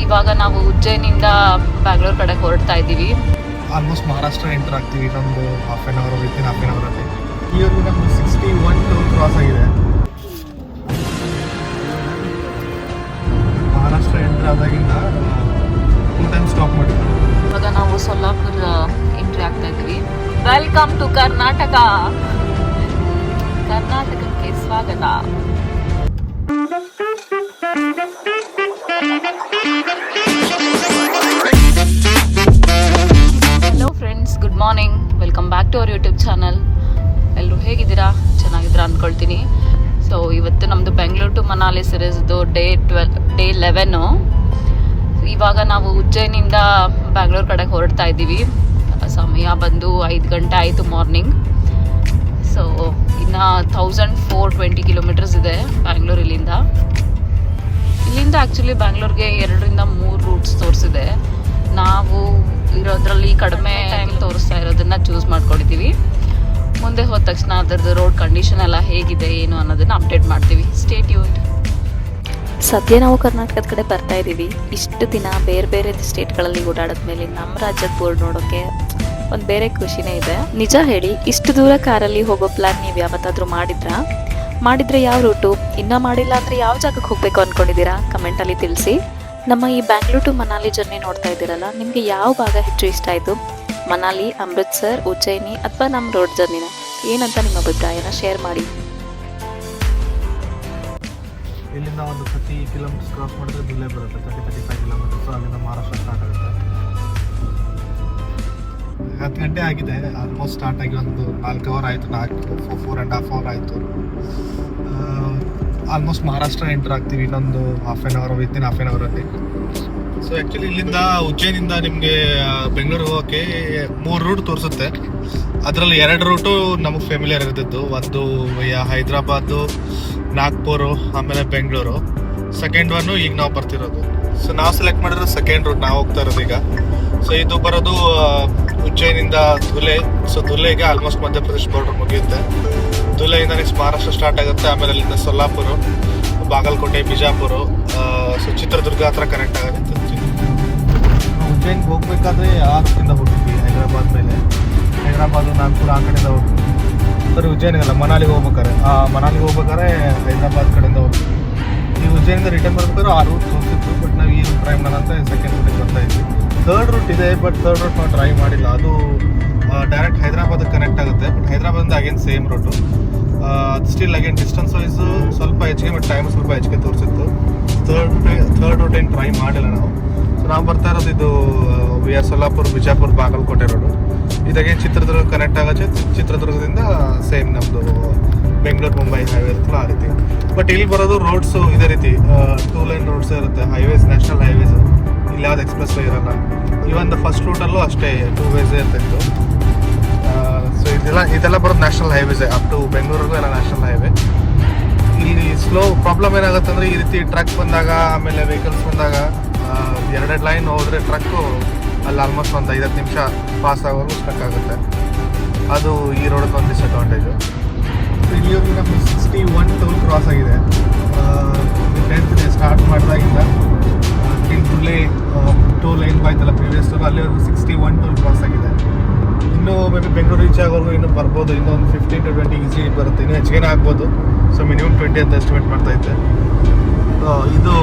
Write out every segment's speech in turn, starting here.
ಇವಾಗ ನಾವು ಉಜ್ಜಯಿನಿಂದ ಬ್ಯಾಂಗ್ಳೂರ್ ಕಡೆ ಹೊರಡ್ತಾ ಇದ್ದೀವಿ. ಆಲ್ಮೋಸ್ಟ್ ಮಹಾರಾಷ್ಟ್ರ ಎಂಟರ್ ಆಗ್ತೀವಿ ಇನ್ನೊಂದು half an hour within half an ಅವರಲ್ಲಿ. ಈವರೆಗೂ ನಮ್ಮದು 61 ಟೋಲ್ ಕ್ರಾಸ್ ಆಗಿದೆ. ಮಹಾರಾಷ್ಟ್ರ ಎಂಟರ್ ಆದಾಗಿಂದ 2 ಟೈಮ್ ಸ್ಟಾಪ್ ಮಾಡಿದ್ವಿ. ಇವಾಗ ನಾವು ಸೊಲ್ಲಾಪುರ ಎಂಟ್ರಿ ಆಗ್ತಾ ಇದ್ದೀವಿ. Welcome to Karnataka. ಕರ್ನಾಟಕಕ್ಕೆ ಸ್ವಾಗತ. Hello friends, good morning. Welcome back to our YouTube channel. ಎಲ್ಲರೂ ಹೇಗಿದ್ದೀರಾ? ಚೆನ್ನಾಗಿದ್ದೀರಾ ಅಂದ್ಕೊಳ್ತೀನಿ. ಸೊ ಇವತ್ತು ನಮ್ಮದು ಬೆಂಗಳೂರು ಟು ಮನಾಲಿ ಸಿರೀಸ್ದು ಡೇ 11. ಇವಾಗ ನಾವು ಉಜ್ಜಯಿನಿಂದ ಬ್ಯಾಂಗ್ಳೂರ್ ಕಡೆ ಹೊರಡ್ತಾ ಇದ್ದೀವಿ. ಸಮಯ ಬಂದು 5 ಗಂಟೆ ಆಯಿತು ಮಾರ್ನಿಂಗ್. ಸೊ ಇನ್ನು 1420 ಕಿಲೋಮೀಟರ್ಸ್ ಇದೆ ಬ್ಯಾಂಗ್ಳೂರ್ ಇಲ್ಲಿಂದ ಆ್ಯಕ್ಚುಲಿ ಬ್ಯಾಂಗ್ಳೂರ್ಗೆ 2 ರಿಂದ 3 ರೂಟ್ಸ್ ತೋರಿಸಿದೆ. ನಾವು ಇರೋದ್ರಲ್ಲಿ ಕಡಿಮೆ ಟೈಮ್ ತೋರಿಸ್ತಾ ಇರೋದನ್ನ ಚೂಸ್ ಮಾಡ್ಕೊಂಡಿದ್ದೀವಿ. ಮುಂದೆ ಹೋದ ತಕ್ಷಣ ಅದರದ್ದು ರೋಡ್ ಕಂಡೀಷನ್ ಎಲ್ಲ ಹೇಗಿದೆ ಏನು ಅನ್ನೋದನ್ನ ಅಪ್ಡೇಟ್ ಮಾಡ್ತೀವಿ. Stay tuned. ಸದ್ಯ ನಾವು ಕರ್ನಾಟಕದ ಕಡೆ ಬರ್ತಾ ಇದ್ದೀವಿ. ಇಷ್ಟು ದಿನ ಬೇರೆ ಬೇರೆ ಸ್ಟೇಟ್ಗಳಲ್ಲಿ ಓಡಾಡಿದ್ಮೇಲೆ ನಮ್ಮ ರಾಜ್ಯದ ಬೋರ್ಡ್ ನೋಡೋಕ್ಕೆ ಒಂದು ಬೇರೆ ಖುಷಿನೇ ಇದೆ. ನಿಜ ಹೇಳಿ, ಇಷ್ಟು ದೂರ ಕಾರಲ್ಲಿ ಹೋಗೋ ಪ್ಲಾನ್ ನೀವು ಯಾವತ್ತಾದರೂ ಮಾಡಿದ್ರೆ ಯಾವ ರೂಟು, ಇನ್ನೂ ಮಾಡಿಲ್ಲ ಅಂದರೆ ಯಾವ ಜಾಗಕ್ಕೆ ಹೋಗಬೇಕು ಅಂದ್ಕೊಂಡಿದ್ದೀರಾ ಕಮೆಂಟಲ್ಲಿ ತಿಳಿಸಿ. ನಮ್ಮ ಈ ಬ್ಯಾಂಗ್ಳೂರ್ ಟು ಮನಾಲಿ ಜರ್ನಿ ನೋಡ್ತಾ ಇದ್ದೀರಲ್ಲ, ನಿಮಗೆ ಯಾವ ಭಾಗ ಹೆಚ್ಚು ಇಷ್ಟ ಆಯಿತು? ಮನಾಲಿ, ಅಮೃತ್ಸರ್, ಉಜ್ಜಯಿನಿ ಅಥವಾ ನಮ್ಮ ರೋಡ್ ಜರ್ನಿನ? ಏನಂತ ನಿಮ್ಮ ಅಭಿಪ್ರಾಯನ ಶೇರ್ ಮಾಡಿ. ಇಲ್ಲಿಂದ ಒಂದು 30 ಕಿಲೋಮೀಟರ್ಸ್ ಕ್ರಾಸ್ ಮಾಡಿದ್ರೆ ದುಲ್ಲೆ ಬರುತ್ತೆ. 35 ಕಿಲೋಮೀಟರ್ಸ್ ಅಲ್ಲಿಂದ ಮಹಾರಾಷ್ಟ್ರ ಸ್ಟಾರ್ಟ್ ಆಗುತ್ತೆ. 10 ಗಂಟೆ ಆಗಿದೆ ಆಲ್ಮೋಸ್ಟ್. ಸ್ಟಾರ್ಟ್ ಆಗಿ ಒಂದು 4 ಅವರ್ ಆಯಿತು. 4.5 ಅವರ್ ಆಯಿತು. ಆಲ್ಮೋಸ್ಟ್ ಮಹಾರಾಷ್ಟ್ರ ಎಂಟರ್ ಆಗ್ತೀವಿ ಇನ್ನೊಂದು half an hour within half an ಅವರಲ್ಲಿ. ಸೊ ಆ್ಯಕ್ಚುಲಿ ಇಲ್ಲಿಂದ ಉಜ್ಜಯಿನಿಂದ ನಿಮಗೆ ಬೆಂಗಳೂರು ಹೋಗೋಕ್ಕೆ 3 ರೂಟ್ ತೋರಿಸುತ್ತೆ. ಅದರಲ್ಲಿ 2 ರೂಟು ನಮಗೆ ಫೆಮಿಲಿಯರ್ ಇರ್ತಿದ್ದು. ಒಂದು ಹೈದ್ರಾಬಾದು, ನಾಗ್ಪುರು, ಆಮೇಲೆ ಬೆಂಗಳೂರು. ಸೆಕೆಂಡ್ ಒನ್ನು ಈಗ ನಾವು ಬರ್ತಿರೋದು. ಸೊ ನಾವು ಸೆಲೆಕ್ಟ್ ಮಾಡಿರೋ ಸೆಕೆಂಡ್ ರೂಟ್ ನಾವು ಹೋಗ್ತಾ ಇರೋದು ಈಗ. ಸೊ ಇದು ಬರೋದು ಉಜ್ಜಯಿನಿಂದ ಧುಲೆ. ಸೊ ಧುಲೆಗೆ ಆಲ್ಮೋಸ್ಟ್ ಮಧ್ಯಪ್ರದೇಶ ಬಾರ್ಡರ್ ಮುಗಿಯುತ್ತೆ. ಧುಲೆಯಿಂದ ನೆಕ್ಸ್ಟ್ ಮಹಾರಾಷ್ಟ್ರ ಸ್ಟಾರ್ಟ್ ಆಗುತ್ತೆ. ಆಮೇಲೆ ಅಲ್ಲಿಂದ ಸೊಲ್ಲಾಪುರ, ಬಾಗಲಕೋಟೆ, ಬಿಜಾಪುರ, ಸೊ ಚಿತ್ರದುರ್ಗ ಹತ್ರ ಕನೆಕ್ಟ್ ಆಗುತ್ತೆ. ಉಜ್ಜಯಿನ್ಗೆ ಹೋಗ್ಬೇಕಾದ್ರೆ ಆ ರೂಟಿಂದ ಹೋಗ್ತೀವಿ. ಹೈದ್ರಾಬಾದ್ ಮೇಲೆ ಹೈದ್ರಾಬಾದು, ನಾಗ್ಪುರ ಆ ಕಡೆಯಿಂದ ಹೋಗ್ತೀವಿ. ಸರಿ, ಉಜ್ಜಯಿನಿಗಲ್ಲ, ಮನಾಲಿಗೆ ಹೋಗ್ಬೇಕಾರೆ ಹೈದ್ರಾಬಾದ್ ಕಡೆಯಿಂದ ಹೋಗ್ತೀವಿ. ಈ ಉಜ್ಜಯಿನಿಂದ ರಿಟರ್ನ್ ಬರ್ಬೇಕಾದ್ರೆ ಆ ರೂಟ್ ಹೋಗ್ತಿತ್ತು. ಬಟ್ ನಾವು ಈ ರೂಟ್ ಟ್ರೈ ಮಾಡೋಣ ಅಂತ ಸೆಕೆಂಡ್ ರೂಟಿಗೆ ಬರ್ತಾ ಇದ್ವಿ. ಥರ್ಡ್ ರೂಟ್ ಇದೆ, ಬಟ್ ಥರ್ಡ್ ರೂಟ್ ನಾವು ಟ್ರೈ ಮಾಡಿಲ್ಲ. ಅದು ಡೈರೆಕ್ಟ್ ಹೈದ್ರಾಬಾದಿಗೆ ಕನೆಕ್ಟ್ ಆಗುತ್ತೆ. ಬಟ್ ಹೈದ್ರಾಬಾದಿಂದ again same route. Still again distance wise ಸ್ವಲ್ಪ ಹೆಚ್ಚಿಗೆ, ಬಟ್ ಟೈಮ್ ಸ್ವಲ್ಪ ಹೆಚ್ಚಿಗೆ ತೋರಿಸಿತ್ತು. ಥರ್ಡ್ ರೂಟ್ ಏನು ಟ್ರೈ ಮಾಡಿಲ್ಲ ನಾವು. ಸೊ ನಾವು ಬರ್ತಾ ಇರೋದು ಇದು we are Solapur, Bijapur, Bagalkote road. ಇದಾಗೇನು ಚಿತ್ರದುರ್ಗ ಕನೆಕ್ಟ್ ಆಗುತ್ತೆ. ಚಿತ್ರದುರ್ಗದಿಂದ ಸೇಮ್ ನಮ್ಮದು ಬೆಂಗಳೂರು ಮುಂಬೈ ಹೈವೇ ಇರುತ್ತಲ್ಲ ಆ ರೀತಿ. ಬಟ್ ಇಲ್ಲಿ ಬರೋದು ರೋಡ್ಸು ಇದೇ ರೀತಿ 2 ಲೈನ್ ರೋಡ್ಸ್ ಇರುತ್ತೆ. Highways, national highways. ಇಲ್ಲಿ ಯಾವ್ದು ಎಕ್ಸ್ಪ್ರೆಸ್ ವೇ ಇರೋಲ್ಲ. ಇವನ್ ಫಸ್ಟ್ ರೂಟಲ್ಲೂ ಅಷ್ಟೇ 2 ವೇಸ್ ಇರ್ತಿತ್ತು. ಸೊ ಇದೆಲ್ಲ ಬರೋದು ನ್ಯಾಷನಲ್ ಹೈವೇಸ್. ಅಪ್ ಟು ಬೆಂಗಳೂರಿಗೂ ಎಲ್ಲ ನ್ಯಾಷನಲ್ ಹೈವೇ. ಇಲ್ಲಿ ಸ್ಲೋ ಪ್ರಾಬ್ಲಮ್ ಏನಾಗುತ್ತೆ ಅಂದರೆ, ಈ ರೀತಿ ಟ್ರಕ್ ಬಂದಾಗ, ಆಮೇಲೆ ವೆಹಿಕಲ್ಸ್ ಬಂದಾಗ 2 ಲೈನ್ ಹೋದರೆ ಟ್ರಕ್ಕು ಅಲ್ಲಿ ಆಲ್ಮೋಸ್ಟ್ ಒಂದು 5 ನಿಮಿಷ ಪಾಸ್ ಆಗೋದು ಸ್ಟಕ್ ಆಗುತ್ತೆ. ಅದು ಈ ರೋಡಕ್ಕೆ ಒಂದು ಡಿಸ್ಅಡ್ವಾಂಟೇಜು. ಇಲ್ಲಿವರೆಗೂ ನಮ್ಮದು 61 ಟೋಲ್ ಕ್ರಾಸ್ ಆಗಿದೆ. 10th ಡೇ ಸ್ಟಾರ್ಟ್ ಮಾಡಿದಾಗಿಂದ ಧುಲೆ 2 ಲೈನ್ ಬಾಯ್ತಲ್ಲ ಪ್ರೀವಿಯಸ್ ಟೋಲ್, ಅಲ್ಲಿವರೆಗೂ 61 ಟೋಲ್ ಕ್ರಾಸ್ ಆಗಿದೆ. ಇನ್ನೂ ಮೇ ಬಿ ಬೆಂಗಳೂರು ರೀಚ್ ಆಗೋರ್ಗು ಇನ್ನೂ ಬರ್ಬೋದು. ಇನ್ನೊಂದು 15 to 20 ಈಸಿ ಬರುತ್ತೆ. ಇನ್ನೂ ಹೆಚ್ಚಿಗೆ ಆಗ್ಬೋದು. ಸೊ ಮಿನಿಮಮ್ 20 ಅಂತ ಎಸ್ಟಿಮೇಟ್ ಮಾಡ್ತಾ ಇದ್ದೆ. ಇದು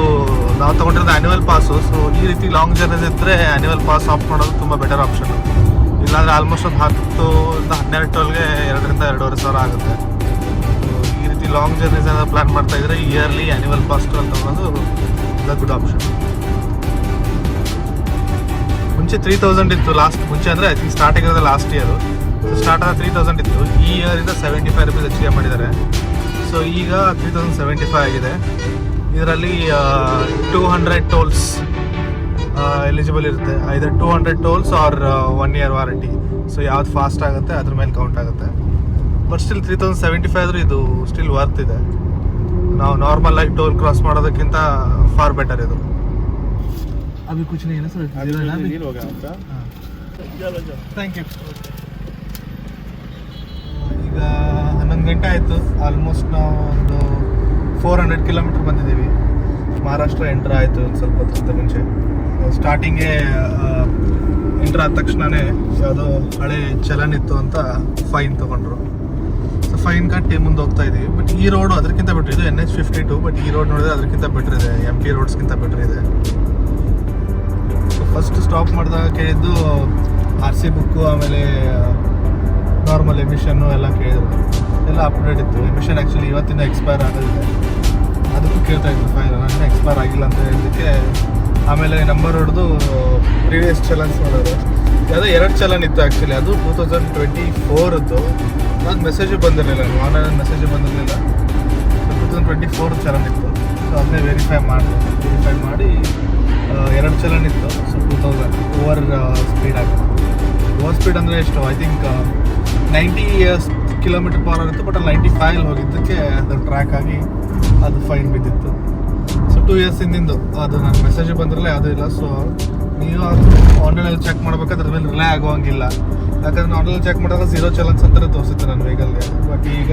ನಾವು ತೊಗೊಂಡಿರೋದು ಆ್ಯನ್ಯುವಲ್ ಪಾಸು. ಸೊ ಈ ರೀತಿ ಲಾಂಗ್ ಜರ್ನೀಸ್ ಇದ್ದರೆ ಆ್ಯನ್ಯುವಲ್ ಪಾಸ್ ಆಫ್ ಮಾಡೋದು ತುಂಬ ಬೆಟರ್ ಆಪ್ಷನು. ಇಲ್ಲಾಂದರೆ ಆಲ್ಮೋಸ್ಟ್ ಒಂದು 10 ಇಂದ 12 ಟೋಲ್ಗೆ 2 ರಿಂದ 2.5 ಸಾವಿರ ಆಗುತ್ತೆ. ಈ ರೀತಿ ಲಾಂಗ್ ಜರ್ನೀಸ್ ಏನಾದ್ರು ಪ್ಲ್ಯಾನ್ ಮಾಡ್ತಾ ಇದ್ದರೆ ಇಯರ್ಲಿ ಆ್ಯನ್ಯುವಲ್ ಪಾಸ್ ಟೋಲ್ ತೊಗೊಳೋದು ದ ಗುಡ್ ಆಪ್ಷನ್. ಮುಂಚೆ 3000 ಇತ್ತು ಮುಂಚೆ ಅಂದರೆ ಐ ಥಿಂಕ್ ಸ್ಟಾರ್ಟಿಂಗ್ ಇರೋದು ಲಾಸ್ಟ್ ಇಯರು. ಸ್ಟಾರ್ಟ್ ಆದ 3000 ಇತ್ತು. ಈ ಇಯರಿಂದ 75 ರೂಪೀಸ್ ಹೆಚ್ಚಿಗೆ ಮಾಡಿದ್ದಾರೆ. ಸೊ ಈಗ 3075 ಆಗಿದೆ. ಇದರಲ್ಲಿ 200 ಟೋಲ್ಸ್ ಎಲಿಜಿಬಲ್ ಇರುತ್ತೆ. Either 200 tolls are 1 year warranty. So ಯಾವ್ದು ಫಾಸ್ಟ್ ಆಗುತ್ತೆ ಅದ್ರ ಮೇಲೆ ಕೌಂಟ್ ಆಗುತ್ತೆ. ಬಟ್ ಸ್ಟಿಲ್ 3075 ಆದರೂ ಇದು ಸ್ಟಿಲ್ ವರ್ತ್ ಇದೆ. ನಾವು ನಾರ್ಮಲ್ ಆಗಿ ಟೋಲ್ ಕ್ರಾಸ್ ಮಾಡೋದಕ್ಕಿಂತ ಫಾರ್ ಬೆಟರ್ ಇದು. अभी कुछ नहीं है ना सर? डील हो गया आपका? Thank you. ಈಗ 11 ಗಂಟೆ ಆಯಿತು. ಆಲ್ಮೋಸ್ಟ್ ನಾವು ಒಂದು 400 ಕಿಲೋಮೀಟರ್ ಬಂದಿದ್ದೀವಿ. ಮಹಾರಾಷ್ಟ್ರ ಎಂಟರ್ ಆಯಿತು ಒಂದು ಸ್ವಲ್ಪ ಹೊತ್ತಿಂತ ಮುಂಚೆ. ಸ್ಟಾರ್ಟಿಂಗೇ ಎಂಟ್ರ್ ಆದ ತಕ್ಷಣವೇ ಯಾವುದೋ ಹಳೆ ಚಲನ್ ಇತ್ತು ಅಂತ ಫೈನ್ ತೊಗೊಂಡ್ರು. ಸೊ ಫೈನ್ ಕಟ್ಟಿ ಮುಂದೆ ಹೋಗ್ತಾ ಇದೀವಿ. ಬಟ್ ಈ ರೋಡು ಅದಕ್ಕಿಂತ ಬೆಟ್ರ್, ಇದು NH52, ಬಟ್ ಈ ರೋಡ್ ನೋಡಿದ್ರೆ ಅದಕ್ಕಿಂತ ಬೆಟ್ರ್ ಇದೆ, MP ರೋಡ್ಸ್ಗಿಂತ ಬೆಟ್ರ್ ಇದೆ. ಸೊ ಫಸ್ಟ್ ಸ್ಟಾಪ್ ಮಾಡಿದಾಗ ಕೇಳಿದ್ದು RC ಬುಕ್ಕು, ಆಮೇಲೆ ನಾರ್ಮಲ್ ಎಮಿಷನ್ನು ಎಲ್ಲ ಕೇಳಿದ್ರು. ಎಲ್ಲ ಅಪ್ಡೇಟ್ ಇತ್ತು. ಎಮಿಷನ್ ಆ್ಯಕ್ಚುಲಿ ಇವತ್ತಿನ ಎಕ್ಸ್ಪೈರ್ ಆಗೋದಿದೆ, ಅದಕ್ಕೂ ಕೇಳ್ತಾ ಇದ್ರು ಫೈನ್. ನಾನು ಎಕ್ಸ್ಪೈರ್ ಆಗಿಲ್ಲ ಅಂತ ಹೇಳಿದ್ದಕ್ಕೆ ಆಮೇಲೆ ನಂಬರ್ ಹೊಡೆದು ಪ್ರೀವಿಯಸ್ ಚಲನ್ಸ್ ನೋಡೋದು. ಯಾವುದೋ 2 ಚಲನ್ ಇತ್ತು ಆ್ಯಕ್ಚುಲಿ, ಅದು 2024ದ್ದು. ನಾನು ಮೆಸೇಜು ಬಂದಿರಲಿಲ್ಲ, ಆನ್ಲೈನ್ ಮೆಸೇಜು ಬಂದಿರಲಿಲ್ಲ. 2024 ಚಲನ್ ಇತ್ತು. ಸೊ ಅದನ್ನೇ ವೆರಿಫೈ ಮಾಡಿ 2 ಚಲನ್ ಇತ್ತು. ಸೊ 2000 ಓವರ್ ಸ್ಪೀಡ್ ಆಗಿತ್ತು. ಓವರ್ ಸ್ಪೀಡ್ ಅಂದರೆ ಎಷ್ಟು, ಐ ಥಿಂಕ್ 90 km/h ಇತ್ತು. ಬಟ್ ಅಲ್ಲಿ 95 ಹೋಗಿದ್ದಕ್ಕೆ ಅದು ಟ್ರ್ಯಾಕ್ ಆಗಿ ಅದು ಫೈನ್ ಬಿದ್ದಿತ್ತು. ಸೊ 2 years ಹಿಂದಿಂದು ಅದು ನನ್ನ ಮೆಸೇಜ್ ಬಂದಿರಲಿಲ್ಲ, ಯಾವುದೂ ಇಲ್ಲ. ಸೊ ನೀವು ಆನ್ಲೈನಲ್ಲಿ ಚೆಕ್ ಮಾಡ್ಬೇಕಾದ್ರೆ ಅದ್ರ ಮೇಲೆ ರಿಲೈ ಆಗೋಂಗಿಲ್ಲ. ಯಾಕಂದ್ರೆ ಆನ್ಲೈನ್ ಚೆಕ್ ಮಾಡಿದಾಗ 0 ಚಲನ್ಸ್ ಅಂತಾರೆ ತೋರಿಸುತ್ತೆ ನನ್ನ ವೆಹಿಕಲ್ಗೆ. ಬಟ್ ಈಗ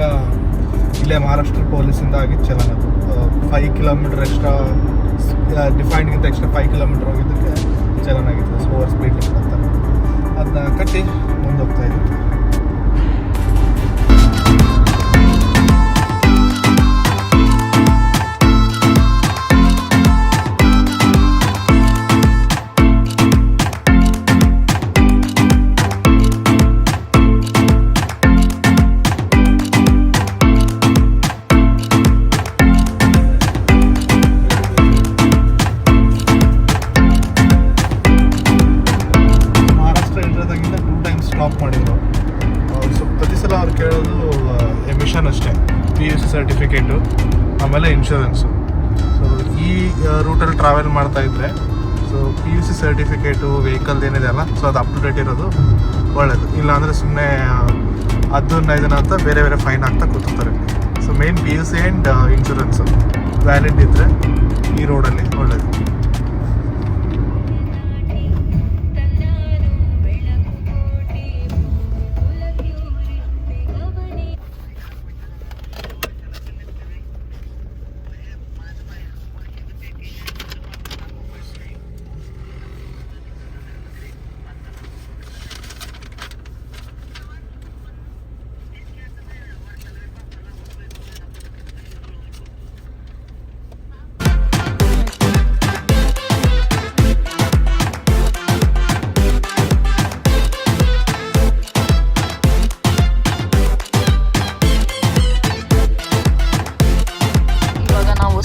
ಇಲ್ಲೇ ಮಹಾರಾಷ್ಟ್ರ ಪೊಲೀಸಿಂದ ಆಗಿದ್ದು ಚಲನ್ ಅದು. 5 km ಎಕ್ಸ್ಟ್ರಾ ಡಿಫೈನ್ಡ್ಗಿಂತ ಎಕ್ಸ್ಟ್ರಾ 5 km ಹೋಗಿದ್ದಕ್ಕೆ ಚಲನ್ ಆಗಿತ್ತು. ಸೊ ಓವರ್ ಸ್ಪೀಡ್ ಲಿಮಿಟ್ ಅಂತ ಅದನ್ನ ಕಟ್ಟಿ ಮುಂದೆ ಹೋಗ್ತಾ ಇದ್ದೀವಿ. ಸ್ಟಾಪ್ ಮಾಡಿದ್ರು. ಸೊ ಪ್ರತಿ ಸಲ ಅವ್ರು ಕೇಳೋದು ಎಮಿಷನ್ ಅಷ್ಟೇ, PUC ಸರ್ಟಿಫಿಕೇಟು, ಆಮೇಲೆ ಇನ್ಶೂರೆನ್ಸು. ಸೊ ಈ ರೂಟಲ್ಲಿ ಟ್ರಾವೆಲ್ ಮಾಡ್ತಾ ಇದ್ದರೆ ಸೊ PUC ಸರ್ಟಿಫಿಕೇಟು ವೆಹಿಕಲ್ದು ಏನಿದೆ ಅಲ್ಲ, ಸೊ ಅದು ಅಪ್ ಟು ಡೇಟ್ ಇರೋದು ಒಳ್ಳೆಯದು. ಇಲ್ಲಾಂದರೆ ಸುಮ್ಮನೆ ಅದನ್ನ ಇದನ್ನ ಅಂತ ಬೇರೆ ಬೇರೆ ಫೈನ್ ಆಗ್ತಾ ಕೂತಿರ್ತಾರೆ. So main PUC and insurance valid ಇದ್ದರೆ ಈ ರೋಡಲ್ಲಿ ಒಳ್ಳೆಯದು.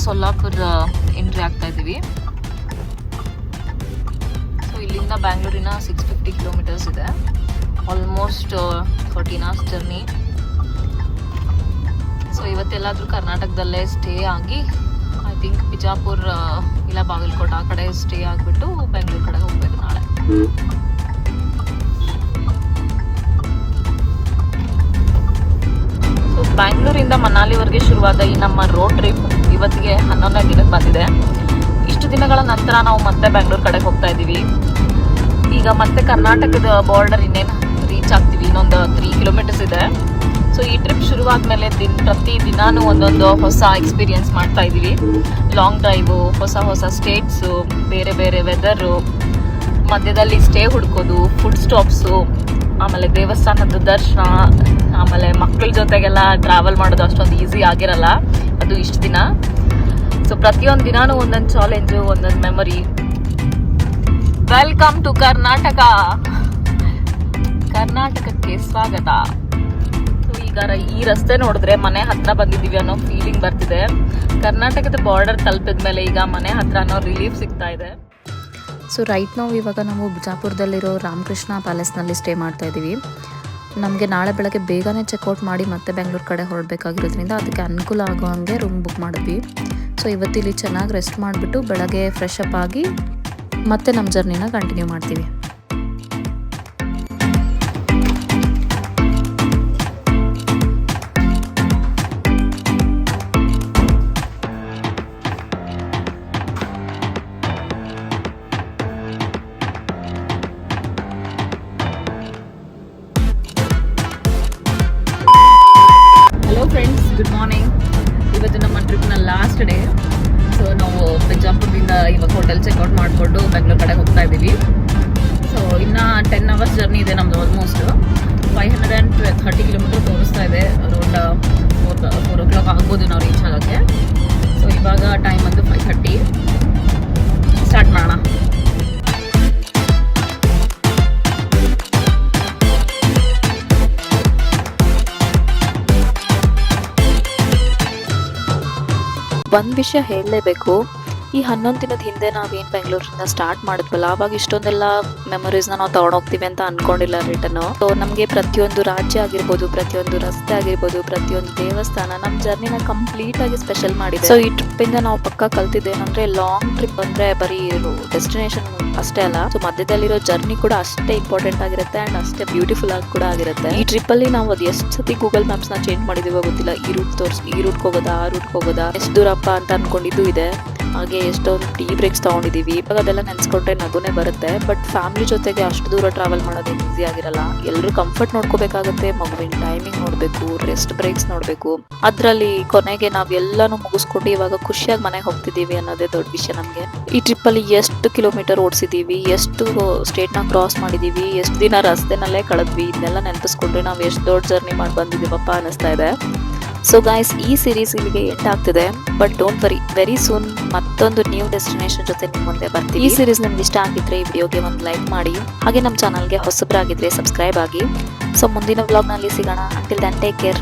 ಸೊಲ್ಲಾಪುರ ಎಂಟ್ರಿ ಆಗ್ತಾ ಇದ್ದೀವಿ. ಸೊ ಇಲ್ಲಿಂದ ಬ್ಯಾಂಗ್ಳೂರಿನ 650 ಕಿಲೋಮೀಟರ್ಸ್ ಇದೆ. Almost 14 hours journey. ಸೊ ಇವತ್ತೆಲ್ಲಾದರೂ ಕರ್ನಾಟಕದಲ್ಲೇ ಸ್ಟೇ ಆಗಿ ಐ ಥಿಂಕ್ ಬಿಜಾಪುರ ಇಲ್ಲ ಬಾಗಲಕೋಟೆ ಆ ಕಡೆ ಸ್ಟೇ ಆಗಿಬಿಟ್ಟು ಬೆಂಗಳೂರು ಕಡೆ ಹೋಗ್ಬೇಕು ನಾಳೆ. ಸೊ ಬ್ಯಾಂಗ್ಳೂರಿಂದ ಮನಾಲಿವರೆಗೆ ಶುರುವಾದ ಈ ನಮ್ಮ ರೋಡ್ ಟ್ರಿಪ್ ಇವತ್ತಿಗೆ 11ನೇ ದಿನಕ್ಕೆ ಬಂದಿದೆ. ಇಷ್ಟು ದಿನಗಳ ನಂತರ ನಾವು ಮತ್ತೆ ಬೆಂಗಳೂರು ಕಡೆಗೆ ಹೋಗ್ತಾ ಇದ್ದೀವಿ. ಈಗ ಮತ್ತೆ ಕರ್ನಾಟಕದ ಬಾರ್ಡರ್ ಇನ್ನೇನು ರೀಚ್ ಆಗ್ತೀವಿ, ಇನ್ನೊಂದು 3 kilometers ಇದೆ. ಸೊ ಈ ಟ್ರಿಪ್ ಶುರುವಾದ್ಮೇಲೆ ಪ್ರತಿ ದಿನಾನು ಒಂದೊಂದು ಹೊಸ ಎಕ್ಸ್ಪೀರಿಯನ್ಸ್ ಮಾಡ್ತಾ ಇದ್ದೀವಿ. ಲಾಂಗ್ ಡ್ರೈವು, ಹೊಸ ಸ್ಟೇಟ್ಸು, ಬೇರೆ ಬೇರೆ ವೆದರು, ಮಧ್ಯದಲ್ಲಿ ಸ್ಟೇ ಹುಡ್ಕೋದು, ಫುಡ್ ಸ್ಟಾಪ್ಸು, ಆಮೇಲೆ ದೇವಸ್ಥಾನದ ದರ್ಶನ, ಆಮೇಲೆ ಮಕ್ಕಳ ಜೊತೆಗೆಲ್ಲ ಟ್ರಾವೆಲ್ ಮಾಡೋದು ಅಷ್ಟೊಂದು ಈಸಿ ಆಗಿರಲ್ಲ ಅದು ಇಷ್ಟು ದಿನ. ಸೊ ಪ್ರತಿಯೊಂದು ದಿನಾನು ಒಂದೊಂದು ಚಾಲೆಂಜು, ಒಂದೊಂದು ಮೆಮೊರಿ. ವೆಲ್ಕಮ್ ಟು ಕರ್ನಾಟಕ, ಕರ್ನಾಟಕಕ್ಕೆ ಸ್ವಾಗತ. ಸೊ ಈಗ ಈ ರಸ್ತೆ ನೋಡಿದ್ರೆ ಮನೆ ಹತ್ರ ಬಂದಿದ್ದೀವಿ ಅನ್ನೋ ಫೀಲಿಂಗ್ ಬರ್ತಿದೆ. ಕರ್ನಾಟಕದ ಬಾರ್ಡರ್ ತಲುಪಿದ ಮೇಲೆ ಈಗ ಮನೆ ಹತ್ರ ಅನ್ನೋ ರಿಲೀಫ್ ಸಿಗ್ತಾ ಇದೆ. ಸೊ ರೈಟ್ ನಾವು ಇವಾಗ ಬಿಜಾಪುರದಲ್ಲಿರೋ ರಾಮಕೃಷ್ಣ ಪ್ಯಾಲೇಸ್ನಲ್ಲಿ ಸ್ಟೇ ಮಾಡ್ತಾ ಇದ್ದೀವಿ. ನಮಗೆ ನಾಳೆ ಬೆಳಗ್ಗೆ ಬೇಗನೆ ಚೆಕ್ಔಟ್ ಮಾಡಿ ಮತ್ತೆ ಬೆಂಗಳೂರು ಕಡೆ ಹೊರಡಬೇಕಾಗಿರೋದ್ರಿಂದ ಅದಕ್ಕೆ ಅನುಕೂಲ ಆಗೋ ಹಾಗೆ ರೂಮ್ ಬುಕ್ ಮಾಡಿದ್ವಿ. ಸೊ ಇವತ್ತಿಲ್ಲಿ ಚೆನ್ನಾಗಿ ರೆಸ್ಟ್ ಮಾಡಿಬಿಟ್ಟು ಬೆಳಗ್ಗೆ ಫ್ರೆಶ್ ಅಪ್ ಆಗಿ ಮತ್ತೆ ನಮ್ಮ ಜರ್ನಿನ ಕಂಟಿನ್ಯೂ ಮಾಡ್ತೀವಿ. Good morning. ಇವತ್ತು ನಮ್ಮ ಟ್ರಿಪ್ನ ಲಾಸ್ಟ್ ಡೇ. ಸೊ ನಾವು ಬಿಜಾಪುರದಿಂದ ಇವಾಗ ಹೋಟೆಲ್ ಚೆಕ್ಔಟ್ ಮಾಡ್ತಾ ಮಾಡ್ಕೊಂಡು ಬೆಂಗಳೂರು ಕಡೆ ಹೋಗ್ತಾ ಇದ್ದೀವಿ. ಸೊ ಇನ್ನು 10 ಅವರ್ಸ್ ಜರ್ನಿ ಇದೆ ನಮ್ಮದು. ಆಲ್ಮೋಸ್ಟ್ 530 ಕಿಲೋಮೀಟರ್ ತೋರಿಸ್ತಾ ಇದೆ. ಅರೌಂಡ್ 4 o'clock ಆಗ್ಬೋದು ನಾವು ರೀಚ್ ಆಗೋಕ್ಕೆ. ಸೊ ಇವಾಗ ಟೈಮ್ ಬಂದು 5:30. ಸ್ಟಾರ್ಟ್ ಮಾಡೋಣ. ಒಂದು ವಿಷಯ ಹೇಳಲೇಬೇಕು, ಈ 11 ದಿನದ ಹಿಂದೆ ನಾವೇನು ಬೆಂಗಳೂರಿಂದ ಸ್ಟಾರ್ಟ್ ಮಾಡಿದ್ವಲ್ಲ, ಆವಾಗ ಇಷ್ಟೊಂದೆಲ್ಲ ಮೆಮೊರೀಸ್ನ ನಾವು ತೊಗೊಂಡೋಗ್ತೀವಿ ಅಂತ ಅನ್ಕೊಂಡಿಲ್ಲ ರಿಟರ್ನು. ಸೊ ನಮಗೆ ಪ್ರತಿಯೊಂದು ರಾಜ್ಯ ಆಗಿರ್ಬೋದು, ಪ್ರತಿಯೊಂದು ರಸ್ತೆ ಆಗಿರ್ಬೋದು, ಪ್ರತಿಯೊಂದು ದೇವಸ್ಥಾನ ನಮ್ಮ ಜರ್ನಿನ ಕಂಪ್ಲೀಟ್ ಆಗಿ ಸ್ಪೆಷಲ್ ಮಾಡಿದೆ. ಸೊ ಈ ಟ್ರಿಪ್ಪಿಂದ ನಾವು ಪಕ್ಕ ಕಲ್ತಿದ್ದೇನಂದ್ರೆ, ಲಾಂಗ್ ಟ್ರಿಪ್ ಅಂದ್ರೆ ಬರೀ ಡೆಸ್ಟಿನೇಷನ್ ಅಷ್ಟೇ ಅಲ್ಲ, ಸೊ ಮಧ್ಯದಲ್ಲಿರೋ ಜರ್ನಿ ಕೂಡ ಅಷ್ಟೇ ಇಂಪಾರ್ಟೆಂಟ್ ಆಗಿರುತ್ತೆ ಅಂಡ್ ಅಷ್ಟೇ ಬ್ಯೂಟಿಫುಲ್ ಆಗಿ ಕೂಡ ಆಗಿರುತ್ತೆ. ಈ ಟ್ರಿಪ್ ಅಲ್ಲಿ ನಾವು ಅದು ಎಷ್ಟು ಸತಿ ಗೂಗಲ್ ಮ್ಯಾಪ್ಸ್ ನ ಚೇಂಜ್ ಮಾಡಿದೀವೋ ಗೊತ್ತಿಲ್ಲ. ಈ ರೂಟ್ ಹೋಗೋದಾ, ಆ ರೂಟ್ ಹೋಗೋದಾ, ಎಷ್ಟು ದೂರಪ್ಪ ಅಂತ ಅನ್ಕೊಂಡಿದ್ದು ಇದೆ. ಹಾಗೆ ಎಷ್ಟೊಂದು ಟೀ ಬ್ರೇಕ್ಸ್ ತಗೊಂಡಿದೀವಿ. ಇವಾಗ ಅದೆಲ್ಲ ನೆನ್ಸ್ಕೊಂಡ್ರೆ ನಗುನೇ ಬರುತ್ತೆ. ಬಟ್ ಫ್ಯಾಮಿಲಿ ಜೊತೆಗೆ ಅಷ್ಟು ದೂರ ಟ್ರಾವೆಲ್ ಮಾಡೋದು ಈಸಿ ಆಗಿರಲ್ಲ. ಎಲ್ಲರೂ ಕಂಫರ್ಟ್ ನೋಡ್ಕೋಬೇಕಾಗುತ್ತೆ, ಮಗುವಿನ ಟೈಮಿಂಗ್ ನೋಡ್ಬೇಕು, ರೆಸ್ಟ್ ಬ್ರೇಕ್ಸ್ ನೋಡ್ಬೇಕು. ಅದ್ರಲ್ಲಿ ಕೊನೆಗೆ ನಾವ್ ಎಲ್ಲಾನು ಮುಗಿಸ್ಕೊಂಡು ಇವಾಗ ಖುಷಿಯಾಗಿ ಮನೆಗೆ ಹೋಗ್ತಿದೀವಿ ಅನ್ನೋದೇ ದೊಡ್ಡ ವಿಷಯ ನಮ್ಗೆ. ಈ ಟ್ರಿಪ್ ಅಲ್ಲಿ ಎಷ್ಟು ಕಿಲೋಮೀಟರ್ ಓಡಿಸಿದೀವಿ, ಎಷ್ಟು ಸ್ಟೇಟ್ ನ ಕ್ರಾಸ್ ಮಾಡಿದೀವಿ, ಎಷ್ಟು ದಿನ ರಸ್ತೆನಲ್ಲೇ ಕಳೆದ್ವಿ, ಇದನ್ನೆಲ್ಲ ನೆನಪಿಸ್ಕೊಂಡ್ರೆ ನಾವ್ ಎಷ್ಟು ದೊಡ್ಡ ಜರ್ನಿ ಮಾಡಿ ಬಂದಿದೀವಪ್ಪ ಅನಿಸ್ತಾ ಇದೆ. ಸೊ ಗೈಸ್, ಈ ಸೀರೀಸ್ ಇಲ್ಲಿಗೆ ಎಂಡ್ ಆಗ್ತಿದೆ. But don't worry, very soon ಮತ್ತೊಂದು ನ್ಯೂ ಡೆಸ್ಟಿನೇಷನ್ ಜೊತೆ ನಿಮ್ ಮುಂದೆ ಬರ್ತೀವಿ. ಈ ಸೀರೀಸ್ ನಿಮ್ಗೆ ಇಷ್ಟ ಆಗಿದ್ರೆ ಈ ವಿಡಿಯೋಗೆ ಒಂದು ಲೈಕ್ ಮಾಡಿ. ಹಾಗೆ ನಮ್ಮ ಚಾನಲ್ಗೆ ಹೊಸಬ್ರಾಗಿದ್ರೆ ಸಬ್ಸ್ಕ್ರೈಬ್ ಆಗಿ. ಸೊ ಮುಂದಿನ ವ್ಲಾಗ್ ನಲ್ಲಿ ಸಿಗೋಣ. Until then take care.